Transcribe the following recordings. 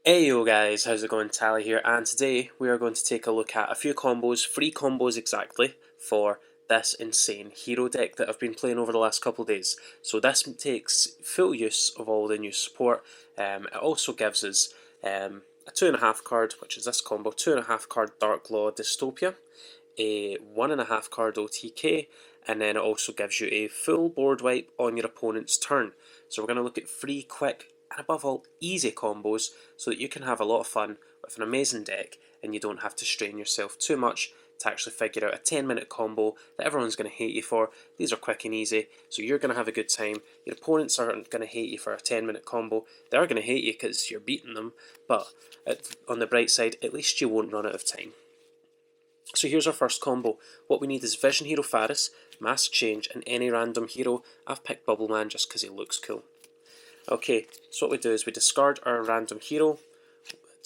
Hey yo guys, how's it going? Tally here, and today we are going to take a look at a few combos, free combos exactly, for this insane hero deck that I've been playing over the last couple of days. So this takes full use of all the new support. It also gives us a 2.5 card, which is this combo, 2.5 card Dark Law Dystopia, a 1.5 card OTK, and then it also gives you a full board wipe on your opponent's turn. So we're going to look at free, quick, and above all, easy combos so that you can have a lot of fun with an amazing deck and you don't have to strain yourself too much to actually figure out a 10-minute combo that everyone's going to hate you for. These are quick and easy, so you're going to have a good time. Your opponents aren't going to hate you for a 10-minute combo. They are going to hate you because you're beating them, but on the bright side, at least you won't run out of time. So here's our first combo. What we need is Vision Hero Faris, Mask Change, and any random hero. I've picked Bubbleman just because he looks cool. Okay, so what we do is we discard our random hero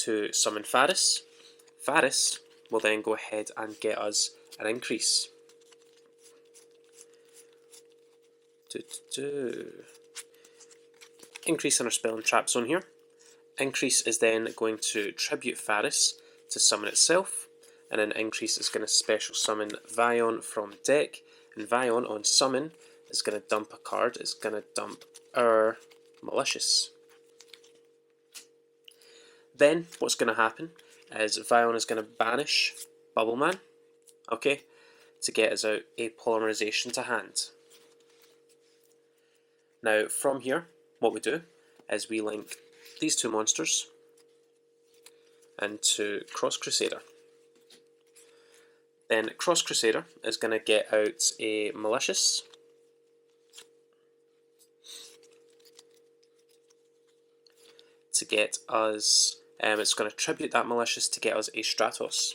to summon Faris. Faris will then go ahead and get us an increase. Increase in our spell and trap zone here. Increase is then going to tribute Faris to summon itself, and then increase is going to special summon Vion from deck, and Vion on summon is going to dump a card. It's going to dump our Malicious. Then what's going to happen is Vion is going to banish Bubbleman, okay, to get us out a Polymerization to hand. Now from here, what we do is we link these two monsters into Cross Crusader. Then Cross Crusader is going to get out a Malicious, to get us, it's going to tribute that Malicious to get us a Stratos.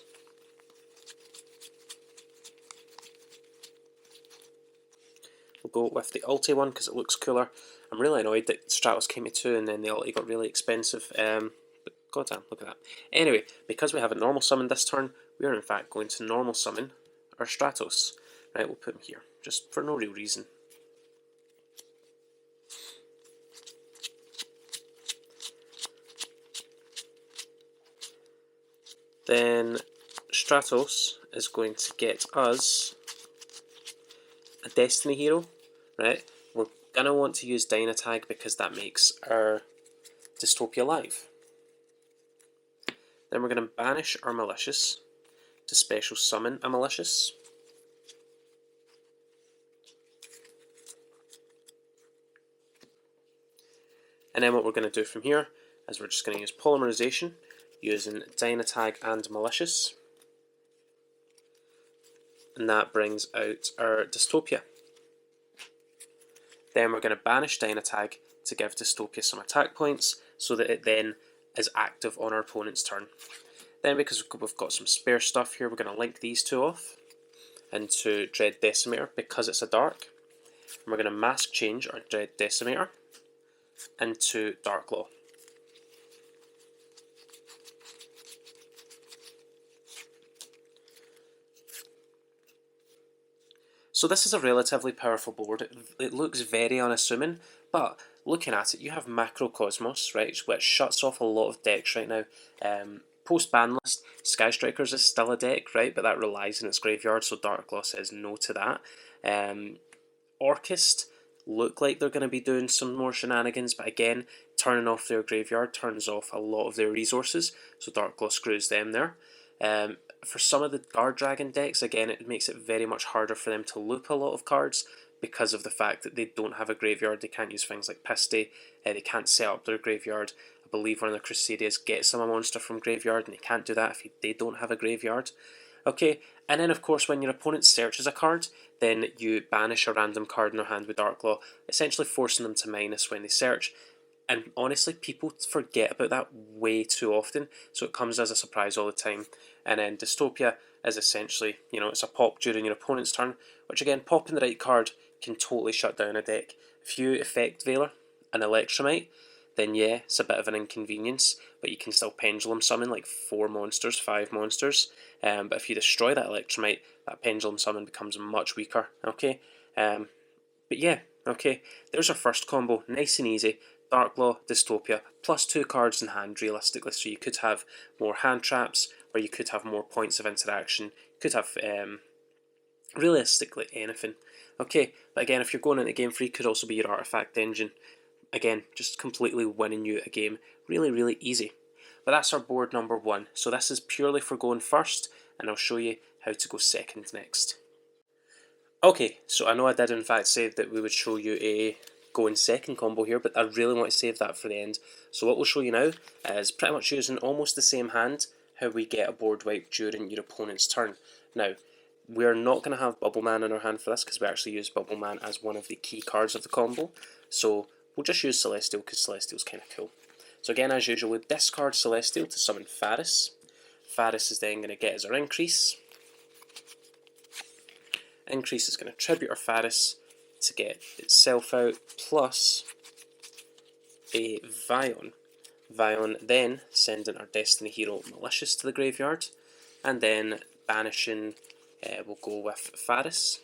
We'll go with the ulti one because it looks cooler. I'm really annoyed that Stratos came to 2 and then the ulti got really expensive. But goddamn, look at that. Anyway, because we haven't normal summoned this turn, we are in fact going to normal summon our Stratos. Right, we'll put him here, just for no real reason. Then Stratos is going to get us a Destiny hero, right? We're going to want to use Dynatag because that makes our Dystopia live. Then we're going to banish our Malicious to special summon a Malicious. And then what we're going to do from here is we're just going to use Polymerization using Dynatag and Malicious. And that brings out our Dystopia. Then we're going to banish Dynatag to give Dystopia some attack points so that it then is active on our opponent's turn. Then because we've got some spare stuff here, we're going to link these two off into Dread Decimator because it's a dark. And we're going to Mask Change our Dread Decimator into Dark Law. So this is a relatively powerful board. It looks very unassuming, but looking at it, you have Macrocosmos, right, which shuts off a lot of decks right now. Post-ban list, Sky Strikers is still a deck, right, but that relies on its graveyard, so Darkglaw says no to that. Orchist look like they're going to be doing some more shenanigans, but again, turning off their graveyard turns off a lot of their resources, so Darkglaw screws them there. For some of the Guard Dragon decks, again, it makes it very much harder for them to loop a lot of cards because of the fact that they don't have a graveyard. They can't use things like Piste, they can't set up their graveyard. I believe one of the Crusaders gets them a monster from graveyard, and they can't do that if they don't have a graveyard. Okay, and then of course when your opponent searches a card, then you banish a random card in their hand with Darkglaw, essentially forcing them to minus when they search. And honestly, people forget about that way too often, so it comes as a surprise all the time. And then Dystopia is essentially, it's a pop during your opponent's turn, which again, popping the right card can totally shut down a deck. If you Effect Veiler an Electromite, then yeah, it's a bit of an inconvenience, but you can still Pendulum Summon like 4 monsters, 5 monsters. But if you destroy that Electromite, that Pendulum Summon becomes much weaker, okay? But yeah, okay, there's our first combo, nice and easy. Darklaw, Dystopia, plus 2 cards in hand realistically, so you could have more hand traps, or you could have more points of interaction, you could have realistically anything. Okay, but again, if you're going into Game Free, could also be your artifact engine. Again, just completely winning you a game. Really, really easy. But that's our board number 1. So this is purely for going first, and I'll show you how to go second next. Okay, so I know I did in fact say that we would show you a going second combo here, but I really want to save that for the end. So what we'll show you now is pretty much using almost the same hand, how we get a board wipe during your opponent's turn. Now, we're not going to have Bubble Man in our hand for this because we actually use Bubble Man as one of the key cards of the combo. So we'll just use Celestial because Celestial's kind of cool. So again, as usual, we discard Celestial to summon Faris. Faris is then going to get us our Increase. Increase is going to tribute our Faris to get itself out, plus a Vion. Vion then sending our Destiny Hero Malicious to the graveyard, and then banishing, we'll go with Faris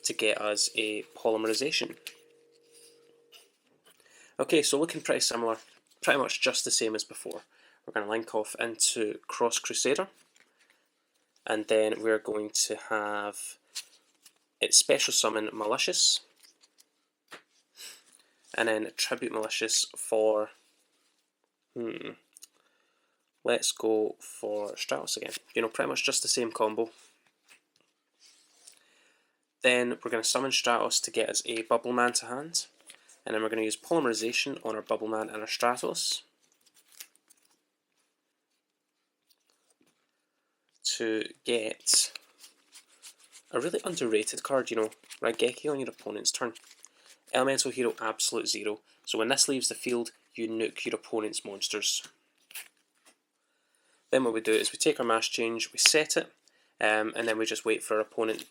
to get us a Polymerization. Okay, so looking pretty similar, pretty much just the same as before. We're going to link off into Cross Crusader, and then we're going to have it special summon Malicious, and then tribute Malicious for, let's go for Stratos again. You know, pretty much just the same combo. Then we're going to summon Stratos to get us a Bubble Man to hand, and then we're going to use Polymerization on our Bubble Man and our Stratos to get a really underrated card, you know, Raigeki on your opponent's turn. Elemental Hero Absolute Zero. So when this leaves the field, you nuke your opponent's monsters. Then what we do is we take our mass change, we set it, and then we just wait for our opponent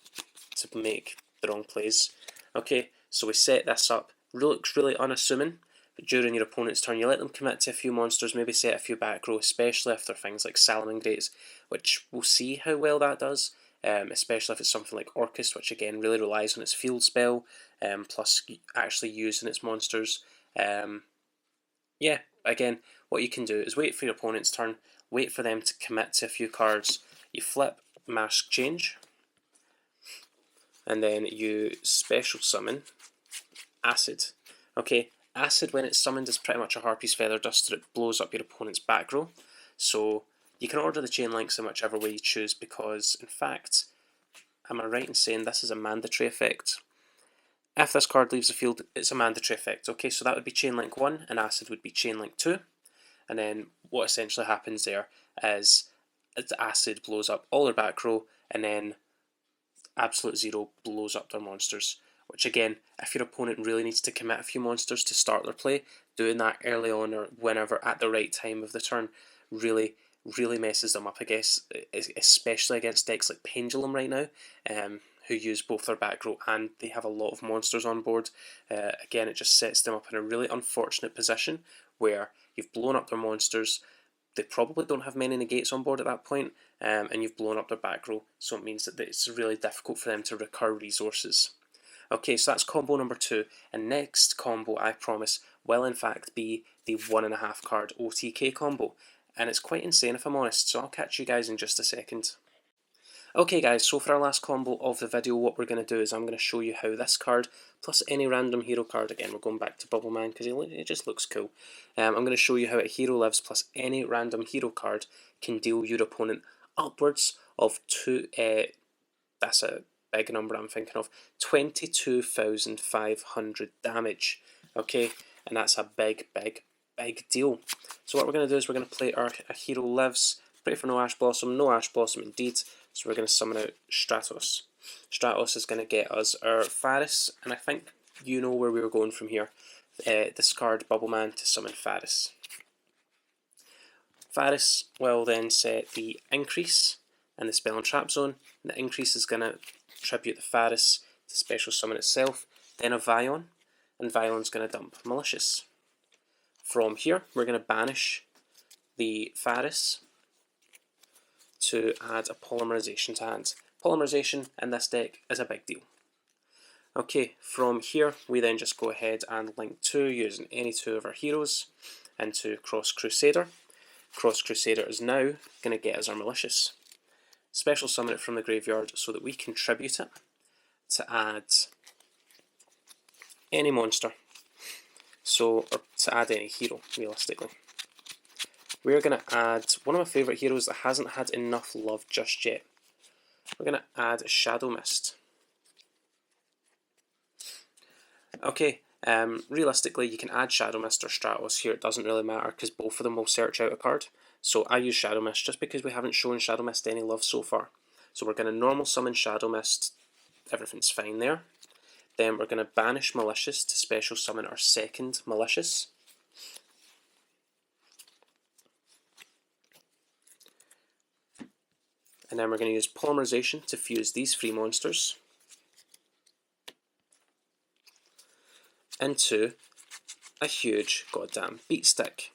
to make the wrong plays. Okay, so we set this up. Looks really unassuming, but during your opponent's turn, you let them commit to a few monsters, maybe set a few back row, especially if they're things like Salamangreats, which we'll see how well that does. Especially if it's something like Orcust, which again really relies on its field spell, plus actually using its monsters. Yeah, again, what you can do is wait for your opponent's turn, wait for them to commit to a few cards, you flip Mask Change, and then you special summon Acid. Okay, Acid when it's summoned is pretty much a Harpy's Feather Duster, it blows up your opponent's back row, so you can order the chain links in whichever way you choose because, in fact, am I right in saying this is a mandatory effect? If this card leaves the field, it's a mandatory effect. Okay, so that would be Chain Link 1 and Acid would be Chain Link 2. And then what essentially happens there is Acid blows up all their back row and then Absolute Zero blows up their monsters. Which again, if your opponent really needs to commit a few monsters to start their play, doing that early on or whenever at the right time of the turn really messes them up, I guess, especially against decks like Pendulum right now, who use both their back row and they have a lot of monsters on board. Again, it just sets them up in a really unfortunate position where you've blown up their monsters, they probably don't have many negates on board at that point, and you've blown up their back row, so it means that it's really difficult for them to recur resources. Okay, so that's combo number 2, and next combo, I promise, will in fact be the 1.5 card OTK combo, and it's quite insane if I'm honest, so I'll catch you guys in just a second. Okay guys, so for our last combo of the video, what we're going to do is I'm going to show you how this card, plus any random hero card, again we're going back to Bubble Man because it just looks cool, I'm going to show you how a hero lives plus any random hero card can deal your opponent upwards of that's a big number I'm thinking of, 22,500 damage, okay, and that's a big deal. So what we're going to do is we're going to play our hero lives, pray for no Ash Blossom indeed, so we're going to summon out Stratos. Stratos is going to get us our Faris, and I think you know where we were going from here. Discard Bubble Man to summon Faris. Faris will then set the Increase and the Spell and Trap Zone, and the Increase is going to tribute the Faris to special summon itself, then a Vion, and Vion's going to dump Malicious. From here, we're going to banish the Faris to add a Polymerization to hand. Polymerization in this deck is a big deal. Okay, from here we then just go ahead and link 2 using any 2 of our heroes into Cross Crusader. Cross Crusader is now going to get us our Malicious. Special summon it from the graveyard so that we can tribute it to add any monster, or to add any hero, realistically. We're going to add one of my favourite heroes that hasn't had enough love just yet. We're going to add Shadow Mist. Okay, realistically you can add Shadow Mist or Stratos here, it doesn't really matter because both of them will search out a card. So I use Shadow Mist just because we haven't shown Shadow Mist any love so far. So we're going to normal summon Shadow Mist, everything's fine there. Then we're going to banish Malicious to special summon our second Malicious. And then we're going to use Polymerization to fuse these 3 monsters into a huge goddamn beat stick.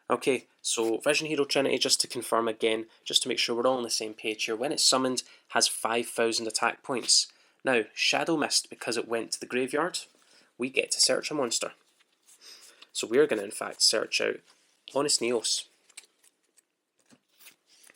Okay, so Vision Hero Trinity, just to confirm again, just to make sure we're all on the same page here, when it's summoned, has 5,000 attack points. Now, Shadow Mist, because it went to the graveyard, we get to search a monster. So we're going to in fact search out Honest Neos.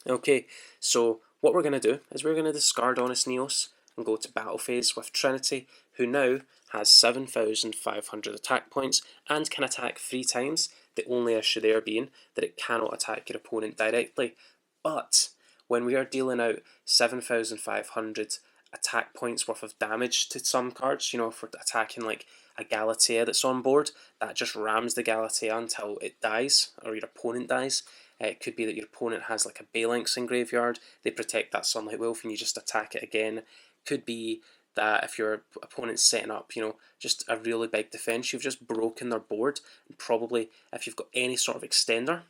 Okay, so what we're going to do is we're going to discard Honest Neos and go to battle phase with Trinity, who now has 7,500 attack points and can attack 3 times, the only issue there being that it cannot attack your opponent directly. But when we are dealing out 7,500 attack points worth of damage to some cards, you know, if we're attacking like a Galatea that's on board, that just rams the Galatea until it dies, or your opponent dies. It could be that your opponent has like a Balinx in graveyard, they protect that Sunlight Wolf and you just attack it again. Could be that if your opponent's setting up, you know, just a really big defense, you've just broken their board. And probably if you've got any sort of extender,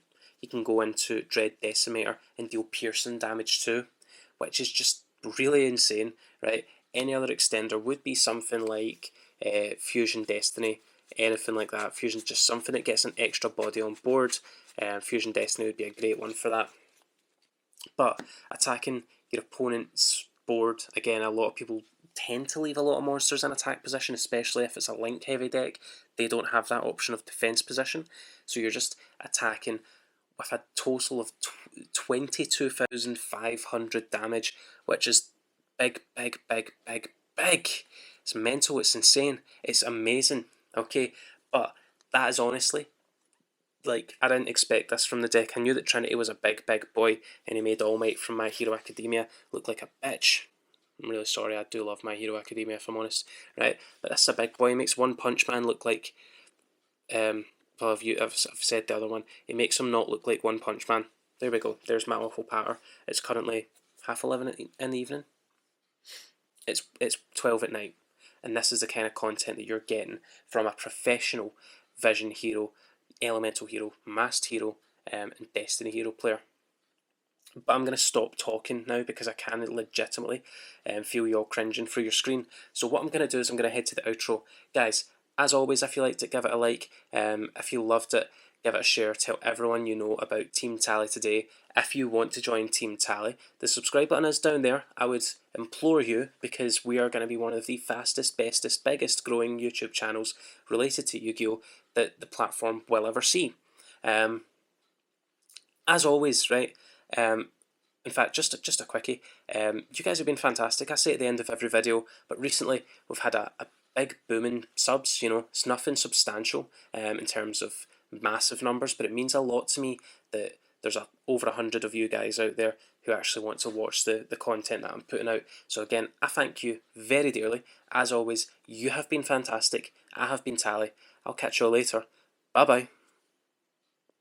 you can go into Dread Decimator and deal piercing damage too, which is just really insane, right? Any other extender would be something like Fusion Destiny, anything like that. Fusion, just something that gets an extra body on board. Fusion Destiny would be a great one for that. But attacking your opponent's board, again, a lot of people tend to leave a lot of monsters in attack position, especially if it's a link heavy deck. They don't have that option of defense position, so you're just attacking with a total of 22,500 damage, which is big, big, big, big, big. It's mental, it's insane, it's amazing, okay? But that is honestly, like, I didn't expect this from the deck. I knew that Trinity was a big, big boy, and he made All Might from My Hero Academia look like a bitch. I'm really sorry, I do love My Hero Academia if I'm honest, right? But this is a big boy, he makes One Punch Man look like, well, I've said the other one, it makes him not look like One Punch Man. There we go, there's my awful patter. It's currently 11:30 in the evening. It's 12 at night, and this is the kind of content that you're getting from a professional Vision Hero, Elemental Hero, Masked Hero, and Destiny Hero player. But I'm going to stop talking now because I can legitimately feel you all cringing through your screen. So what I'm going to do is I'm going to head to the outro. Guys, as always, if you liked it, give it a like. If you loved it, give it a share. Tell everyone you know about Team Tally today. If you want to join Team Tally, the subscribe button is down there. I would implore you, because we are going to be one of the fastest, bestest, biggest growing YouTube channels related to Yu-Gi-Oh! That the platform will ever see. As always, right, in fact, just a quickie, you guys have been fantastic. I say at the end of every video, but recently we've had a big boom in subs, you know. It's nothing substantial in terms of massive numbers, but it means a lot to me that there's over 100 of you guys out there who actually want to watch the content that I'm putting out. So again, I thank you very dearly. As always, you have been fantastic. I have been Tally. I'll catch you all later. Bye bye.